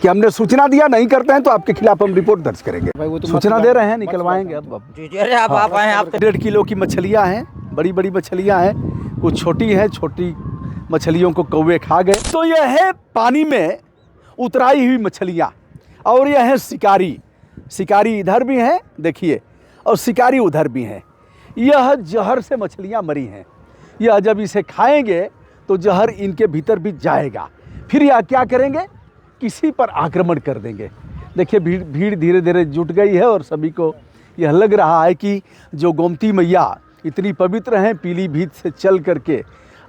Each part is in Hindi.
कि हमने सूचना दिया, नहीं करते हैं तो आपके खिलाफ हम रिपोर्ट दर्ज करेंगे। भाई वो तो सूचना दे रहे हैं, निकलवाएंगे अब। जी अरे आप आए आप 1.5 किलो की मछलियाँ हैं, बड़ी बड़ी मछलियाँ हैं, कुछ छोटी हैं, छोटी मछलियों को कौवे खा गए। तो यह है पानी में उतराई हुई मछलियाँ, और यह है शिकारी। शिकारी इधर भी हैं देखिए, और शिकारी उधर भी हैं। यह जहर से मछलियाँ मरी हैं। यह जब इसे खाएंगे तो जहर इनके भीतर भी जाएगा, फिर यह क्या करेंगे, किसी पर आक्रमण कर देंगे। देखिए भीड़ धीरे धीरे जुट गई है, और सभी को यह लग रहा है कि जो गोमती मैया इतनी पवित्र हैं, पीलीभीत से चल करके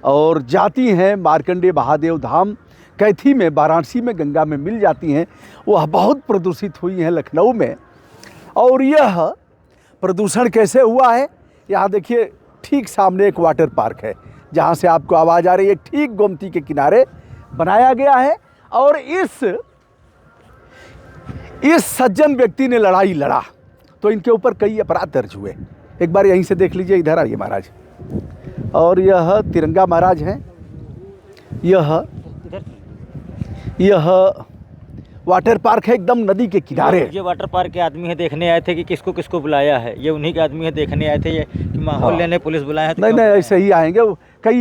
और जाती हैं मार्कंडेय महादेव धाम कैथी में, वाराणसी में गंगा में मिल जाती हैं, वह बहुत प्रदूषित हुई हैं लखनऊ में। और यह प्रदूषण कैसे हुआ है, यहाँ देखिए ठीक सामने एक वाटर पार्क है, जहाँ से आपको आवाज़ आ रही है, ठीक गोमती के किनारे बनाया गया है। और इस सज्जन व्यक्ति ने लड़ाई लड़ा तो इनके ऊपर कई अपराध दर्ज हुए। एक बार यहीं से देख लीजिए, इधर आइए महाराज। और यह तिरंगा महाराज हैं, यह वाटर पार्क है एकदम नदी के किनारे। ये वाटर पार्क के आदमी है, देखने आए थे कि किसको किसको बुलाया है, ये उन्हीं के आदमी है, देखने आए थे ये कि माहौल लेने पुलिस बुलाया है। तो नहीं ऐसे ही आएंगे,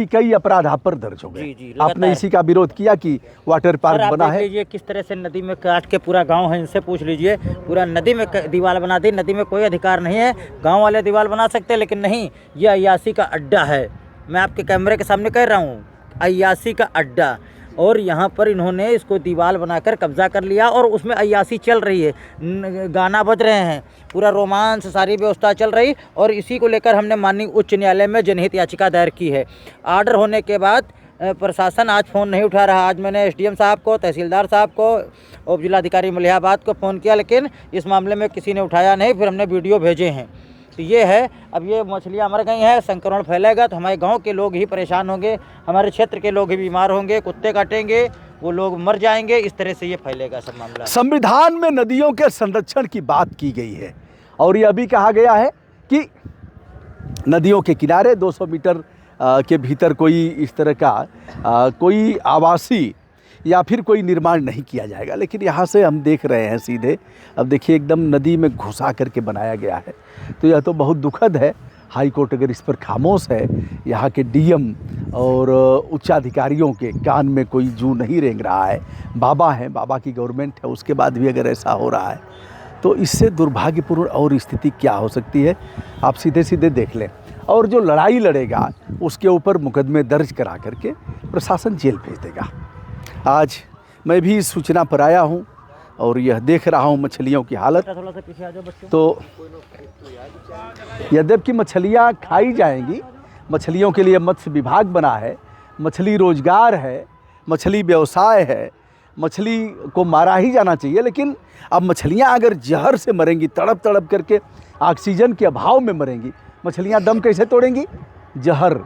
कई अपराध आप पर दर्ज हो गए। आपने इसी का विरोध किया कि वाटर पार्क बना है। ये किस तरह से नदी में काट के पूरा गांव है, इनसे पूछ लीजिए, पूरा नदी में दीवार बना दी। नदी में कोई अधिकार नहीं है, गांव वाले दीवार बना सकते हैं, लेकिन नहीं, ये अय्यासी का अड्डा है। मैं आपके कैमरे के सामने कह रहा हूँ, अय्यासी का अड्डा। और यहाँ पर इन्होंने इसको दीवार बनाकर कब्जा कर लिया, और उसमें अय्यासी चल रही है, गाना बज रहे हैं, पूरा रोमांस, सारी व्यवस्था चल रही। और इसी को लेकर हमने माननीय उच्च न्यायालय में जनहित याचिका दायर की है। आर्डर होने के बाद प्रशासन आज फ़ोन नहीं उठा रहा। आज मैंने एसडीएम साहब को, तहसीलदार साहब को, उप जिलाधिकारी मलिहाबाद को फ़ोन किया, लेकिन इस मामले में किसी ने उठाया नहीं। फिर हमने वीडियो भेजे हैं। तो ये है, अब ये मछलियाँ मर गई हैं, संक्रमण फैलेगा तो हमारे गांव के लोग ही परेशान होंगे, हमारे क्षेत्र के लोग ही बीमार होंगे, कुत्ते काटेंगे, वो लोग मर जाएंगे। इस तरह से ये फैलेगा सब मामला। संविधान में नदियों के संरक्षण की बात की गई है, और ये अभी कहा गया है कि नदियों के किनारे 200 मीटर के भीतर कोई इस तरह का कोई आवासीय या फिर कोई निर्माण नहीं किया जाएगा। लेकिन यहाँ से हम देख रहे हैं सीधे, अब देखिए एकदम नदी में घुसा करके बनाया गया है। तो यह तो बहुत दुखद है। हाई कोर्ट अगर इस पर खामोश है, यहाँ के डीएम और उच्चाधिकारियों के कान में कोई जू नहीं रेंग रहा है। बाबा हैं, बाबा की गवर्नमेंट है, उसके बाद भी अगर ऐसा हो रहा है तो इससे दुर्भाग्यपूर्ण और स्थिति क्या हो सकती है, आप सीधे सीधे देख लें। और जो लड़ाई लड़ेगा उसके ऊपर मुकदमे दर्ज करा करके प्रशासन जेल भेज देगा। आज मैं भी इस सूचना पर आया हूँ और यह देख रहा हूँ मछलियों की हालत। तो यद्यपि मछलियाँ खाई जाएंगी, मछलियों के लिए मत्स्य विभाग बना है, मछली रोजगार है, मछली व्यवसाय है, मछली को मारा ही जाना चाहिए। लेकिन अब मछलियाँ अगर जहर से मरेंगी, तड़प तड़प करके ऑक्सीजन के अभाव में मरेंगी, मछलियाँ दम कैसे तोड़ेंगी? जहर,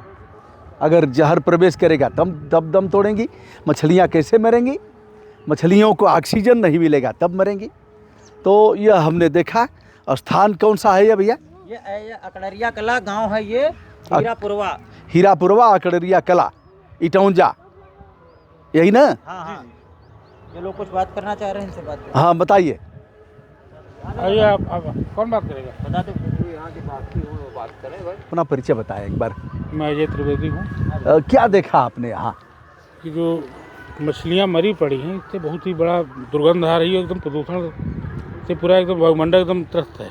अगर जहर प्रवेश करेगा तब दम तोड़ेंगी। मछलियाँ कैसे मरेंगी? मछलियों को ऑक्सीजन नहीं मिलेगा तब मरेंगी। तो यह हमने देखा। स्थान कौन सा है ये भैया? ये अकड़रिया कला गांव है, ये हीरापुरवा अकड़रिया कला, इटौंजा, यही ना? हाँ। ये लोग कुछ बात करना चाह रहे हैं, इनसे बात करें। हाँ बताइए। आइए आप कौन बात करेगा? बता दो। यहाँ की बात की वो बात करें भाई। अपना परिचय बताएं एक बार। मैं अजय त्रिवेदी हूँ। क्या देखा आपने यहाँ? कि जो मछलियाँ मरी पड़ी हैं, इससे बहुत ही बड़ा दुर्गंध आ रही है, एकदम प्रदूषण से पूरा एकदम वायुमंडल एकदम त्रस्त है,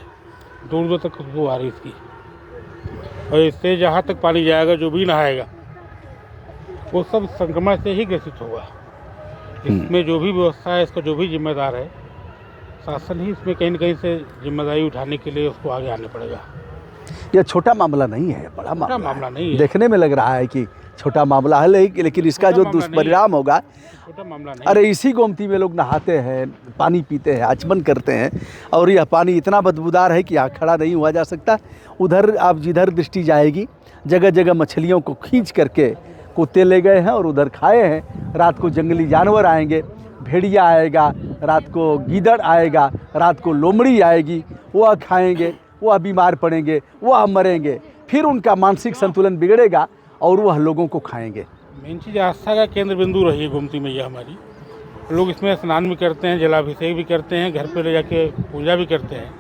दूर दूर तक खुशबू आ रही है इसकी। और इससे जहाँ तक पानी जाएगा, जो भी नहाएगा वो सब संक्रमण से ही ग्रसित होगा। इसमें जो भी व्यवस्था है, इसका जो भी जिम्मेदार है, शासन ही इसमें कहीं न कहीं से जिम्मेदारी उठाने के लिए उसको आगे आने पड़ेगा। यह छोटा मामला नहीं है, बड़ा मामला नहीं है। देखने में लग रहा है कि छोटा मामला है, लेकिन इसका जो दुष्परिणाम होगा, छोटा मामला नहीं। अरे इसी गोमती में लोग नहाते हैं, पानी पीते हैं, आचमन करते हैं, और यह पानी इतना बदबूदार है कि यहाँ खड़ा नहीं हुआ जा सकता। उधर आप जिधर दृष्टि जाएगी, जगह जगह मछलियों को खींच करके कुत्ते ले गए हैं और उधर खाए हैं। रात को जंगली जानवर आएंगे, भेड़िया आएगा, रात को गीदड़ आएगा, रात को लोमड़ी आएगी, वह खाएंगे, वह बीमार पड़ेंगे, वह मरेंगे, फिर उनका मानसिक संतुलन बिगड़ेगा और वह लोगों को खाएंगे। मेन चीज़ आस्था का केंद्र बिंदु रही है गोमती मैया हमारी। लोग इसमें स्नान भी करते हैं, जलाभिषेक भी करते हैं, घर पे ले जाके पूजा भी करते हैं।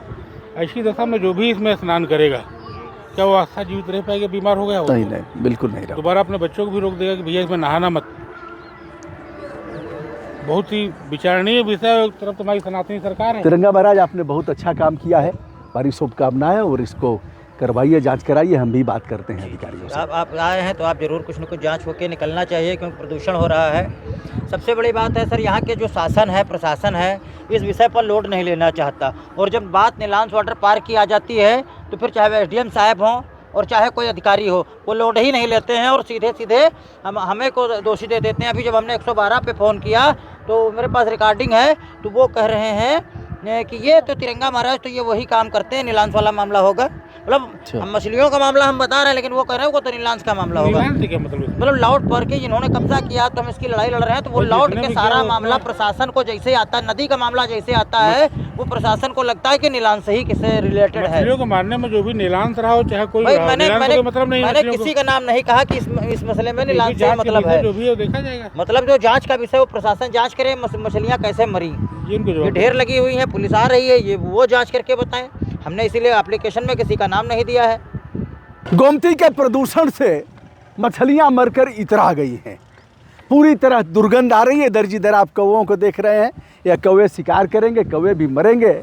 ऐसी दशा में जो भी इसमें स्नान करेगा, क्या वो आस्था जीवित रह पाएगा? बीमार हो गया नहीं नहीं, बिल्कुल नहीं रहा। दोबारा अपने बच्चों को भी रोक देगा कि भैया इसमें नहाना मत। बहुत ही विचारणीय विषय है। एक तरफ तुम्हारी सनातनी सरकार है। तिरंगा महाराज, आपने बहुत अच्छा काम किया है, हमारी शुभकामनाएं, और इसको करवाइए, जांच कराइए, हम भी बात करते हैं अधिकारियों से। आप आए हैं तो आप जरूर कुछ न कुछ जांच होके निकलना चाहिए, क्योंकि प्रदूषण हो रहा है। सबसे बड़ी बात है सर, यहाँ के जो शासन है, प्रशासन है, इस विषय पर लोड नहीं लेना चाहता। और जब बात नीलांश वाटर पार्क की आ जाती है तो फिर चाहे वो SDM साहब हों और चाहे कोई अधिकारी हो, वो लोड ही नहीं लेते हैं और सीधे सीधे हमें को दोषी दे देते हैं। अभी जब हमने 112 पे फ़ोन किया तो मेरे पास रिकॉर्डिंग है, तो वो कह रहे हैं कि ये तो तिरंगा महाराज तो ये वही काम करते हैं, नीलांश वाला मामला होगा। मतलब हम मछलियों का मामला हम बता रहे हैं, लेकिन वो कह रहे हैं वो तो नीलांश का मामला होगा। नीलांश से क्या मतलब? मतलब लौट पर के जिन्होंने कब्जा किया तो हम इसकी लड़ाई लड़ रहे हैं, तो वो लौट के सारा मामला प्रशासन को जैसे आता है, नदी का मामला जैसे आता है, वो प्रशासन को लगता है कि नीलांश से ही किससे रिलेटेड है। मछलियों को मारने में जो भी नीलांश रहा हो, चाहे कोई भाई रहा हो, नीलांश का कोई मतलब नहीं है। मैंने किसी का नाम नहीं कहा कि इस मसले में नीलांश से मतलब है। जो भी है वो देखा जाएगा। मतलब जो जांच का विषय वो प्रशासन जांच करे, मछलियाँ कैसे मरी, ये इनको ये जवाब ढेर लगी हुई है, पुलिस आ रही है, ये वो जांच करके बताएं। हमने इसीलिए एप्लीकेशन में किसी का नाम नहीं दिया है। गोमती के प्रदूषण से मछलियां मरकर इतरा गई हैं, पूरी तरह दुर्गंध आ रही है। इधर जिधर आप कौवों को देख रहे हैं, या कौवे शिकार करेंगे, कौवे भी मरेंगे।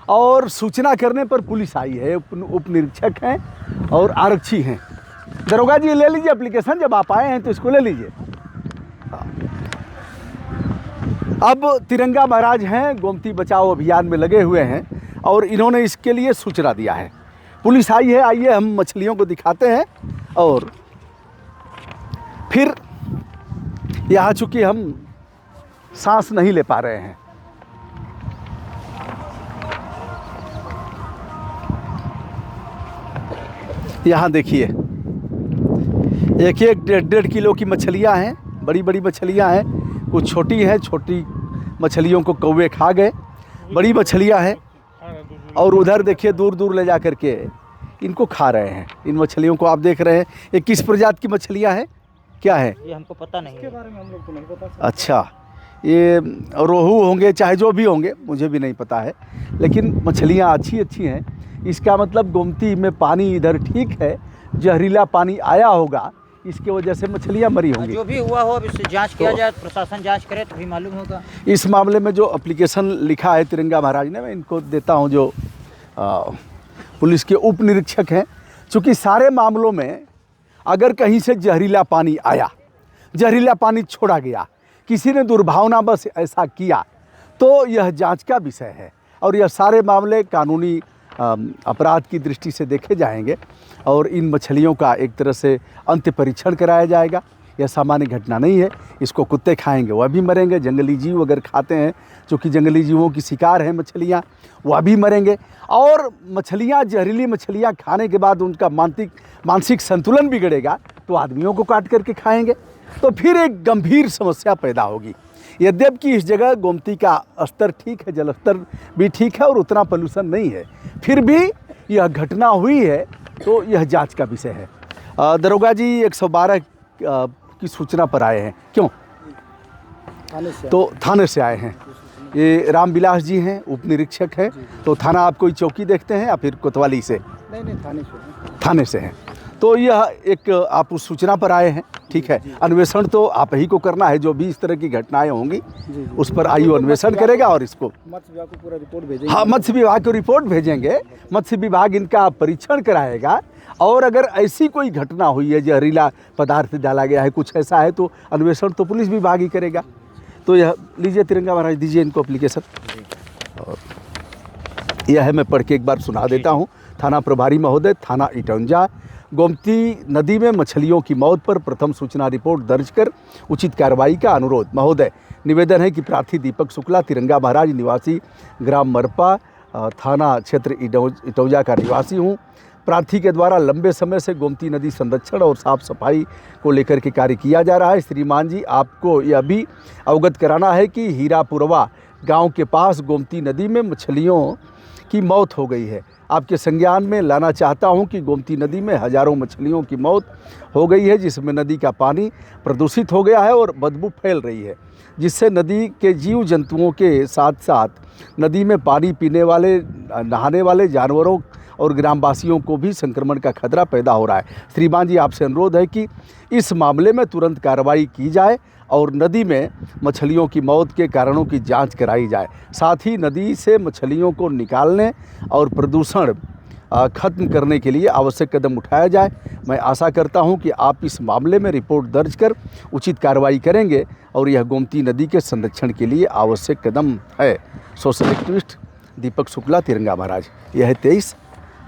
और सूचना करने पर पुलिस आई है, उप निरीक्षक हैं और आरक्षी हैं। दरोगा जी, ले लीजिए एप्लीकेशन, जब आप आए हैं तो इसको ले लीजिए। अब तिरंगा महाराज हैं, गोमती बचाओ अभियान में लगे हुए हैं, और इन्होंने इसके लिए सूचना दिया है। पुलिस आई है, आइए हम मछलियों को दिखाते हैं। और फिर यहाँ चूंकि हम सांस नहीं ले पा रहे हैं, यहाँ देखिए, एक 1.5 किलो की मछलियाँ हैं, बड़ी बड़ी मछलियाँ हैं, कुछ छोटी हैं। छोटी मछलियों को कौवे खा गए, बड़ी मछलियाँ हैं। और उधर देखिए, दूर दूर ले जा करके इनको खा रहे हैं। इन मछलियों को आप देख रहे हैं, ये किस प्रजाति की मछलियाँ हैं, क्या है ये हमको पता नहीं है। बारे में हम लोग को नहीं पता। अच्छा, ये रोहू होंगे, चाहे जो भी होंगे, मुझे भी नहीं पता है, लेकिन मछलियाँ अच्छी अच्छी हैं। इसका मतलब गोमती में पानी इधर ठीक है, जहरीला पानी आया होगा, इसके वजह से मछलियाँ मरी होंगी। जो भी हुआ हो, अब इससे जांच किया जाए, प्रशासन जांच करे तो भी मालूम होगा। इस मामले में जो एप्लीकेशन लिखा है तिरंगा महाराज ने, मैं इनको देता हूं, जो पुलिस के उप निरीक्षक हैं। चूँकि सारे मामलों में अगर कहीं से जहरीला पानी आया, जहरीला पानी छोड़ा गया, किसी ने दुर्भावनावश ऐसा किया, तो यह जांच का विषय है, और यह सारे मामले कानूनी अपराध की दृष्टि से देखे जाएंगे, और इन मछलियों का एक तरह से अंत्य परीक्षण कराया जाएगा। यह सामान्य घटना नहीं है, इसको कुत्ते खाएंगे वह भी मरेंगे, जंगली जीव अगर खाते हैं, चूँकि जंगली जीवों की शिकार हैं मछलियाँ, वह भी मरेंगे। और मछलियाँ, जहरीली मछलियाँ खाने के बाद उनका मानसिक संतुलन बिगड़ेगा, तो आदमियों को काट करके खाएंगे, तो फिर एक गंभीर समस्या पैदा होगी। यद्यपि इस जगह गोमती का स्तर ठीक है, जल स्तर भी ठीक है, और उतना पोल्यूशन नहीं है, फिर भी यह घटना हुई है, तो यह जांच का विषय है। दरोगा जी 112 की सूचना पर आए हैं, क्यों? तो थाने से आए हैं। ये रामविलास जी हैं, उप निरीक्षक हैं। तो थाना आप कोई चौकी देखते हैं या फिर कोतवाली से? नहीं, थाने से हैं। तो यह एक आप उस सूचना पर आए हैं, ठीक है। अन्वेषण तो आप ही को करना है, जो भी इस तरह की घटनाएं होंगी उस पर आयु अन्वेषण करेगा, और इसको मत्स्य विभाग को पूरा रिपोर्ट भेजेंगे। हाँ, मत्स्य विभाग को रिपोर्ट भेजेंगे, मत्स्य विभाग इनका परीक्षण कराएगा, और अगर ऐसी कोई घटना हुई है, जहरीला पदार्थ डाला गया है, कुछ ऐसा है, तो अन्वेषण तो पुलिस विभाग ही करेगा। तो यह लीजिए तिरंगा महाराज, दीजिए इनको एप्लीकेशन, और यह है, मैं पढ़ के एक बार सुना देता हूँ। थाना प्रभारी महोदय, थाना इटौंजा, गोमती नदी में मछलियों की मौत पर प्रथम सूचना रिपोर्ट दर्ज कर उचित कार्रवाई का अनुरोध। महोदय, निवेदन है कि प्रार्थी दीपक शुक्ला, तिरंगा महाराज, निवासी ग्राम मरपा, थाना क्षेत्र इटौंजा का निवासी हूँ। प्रार्थी के द्वारा लंबे समय से गोमती नदी संरक्षण और साफ सफाई को लेकर के कार्य किया जा रहा है। श्रीमान जी, आपको यह भी अवगत कराना है कि हीरापुरवा गांव के पास गोमती नदी में मछलियों की मौत हो गई है। आपके संज्ञान में लाना चाहता हूं कि गोमती नदी में हज़ारों मछलियों की मौत हो गई है, जिसमें नदी का पानी प्रदूषित हो गया है और बदबू फैल रही है, जिससे नदी के जीव जंतुओं के साथ साथ नदी में पानी पीने वाले, नहाने वाले जानवरों और ग्रामवासियों को भी संक्रमण का खतरा पैदा हो रहा है। श्रीमान जी, आपसे अनुरोध है कि इस मामले में तुरंत कार्रवाई की जाए और नदी में मछलियों की मौत के कारणों की जांच कराई जाए। साथ ही नदी से मछलियों को निकालने और प्रदूषण खत्म करने के लिए आवश्यक कदम उठाया जाए। मैं आशा करता हूं कि आप इस मामले में रिपोर्ट दर्ज कर उचित कार्रवाई करेंगे और यह गोमती नदी के संरक्षण के लिए आवश्यक कदम है। सोशल एक्टिविस्ट दीपक शुक्ला, तिरंगा महाराज। यह है 23।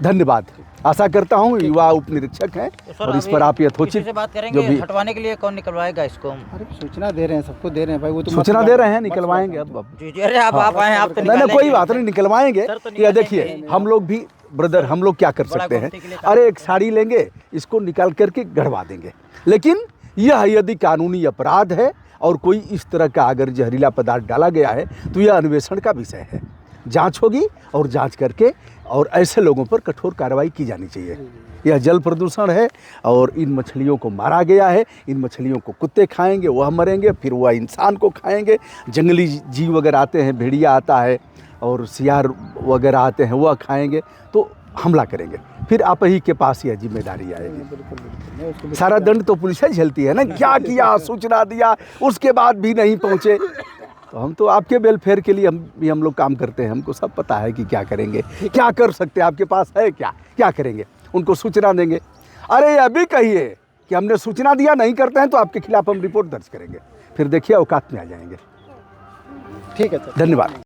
धन्यवाद। आशा करता हूँ युवा उप निरीक्षक हैं और इस पर आप यथोचित से बात करेंगे। जो भी हटवाने के लिए कौन निकलवाएगा इसको? अरे सूचना दे रहे हैं, सबको दे रहे हैं भाई, वो तो सूचना दे रहे हैं, निकलवाएंगे अब। जी जी, अरे आप आए हैं, आप तो नहीं नहीं, कोई बात नहीं, निकलवाएंगे। सर तो या देखिए, हम लोग भी ब्रदर, हम लोग क्या कर सकते हैं, अरे एक साड़ी लेंगे, इसको निकाल करके गड़वा देंगे। लेकिन यह यदि कानूनी अपराध है और कोई इस तरह का अगर जहरीला पदार्थ डाला गया है तो यह अन्वेषण का विषय है। जांच होगी और जांच करके और ऐसे लोगों पर कठोर कार्रवाई की जानी चाहिए। यह जल प्रदूषण है और इन मछलियों को मारा गया है। इन मछलियों को कुत्ते खाएंगे, वह मरेंगे, फिर वह इंसान को खाएंगे। जंगली जीव वगैरह आते हैं, भेड़िया आता है और सियार वगैरह आते हैं, वह खाएंगे तो हमला करेंगे। फिर आप ही के पास यह जिम्मेदारी आएगी। सारा दंड तो पुलिस झेलती है ना। क्या किया, सूचना दिया, उसके बाद भी नहीं पहुँचे, तो हम तो आपके वेलफेयर के लिए हम लोग काम करते हैं। हमको सब पता है कि क्या करेंगे, क्या कर सकते हैं। आपके पास है क्या करेंगे, उनको सूचना देंगे। अरे अभी कहिए कि हमने सूचना दिया, नहीं करते हैं तो आपके खिलाफ हम रिपोर्ट दर्ज करेंगे। फिर देखिए औकात में आ जाएंगे। ठीक है सर, धन्यवाद।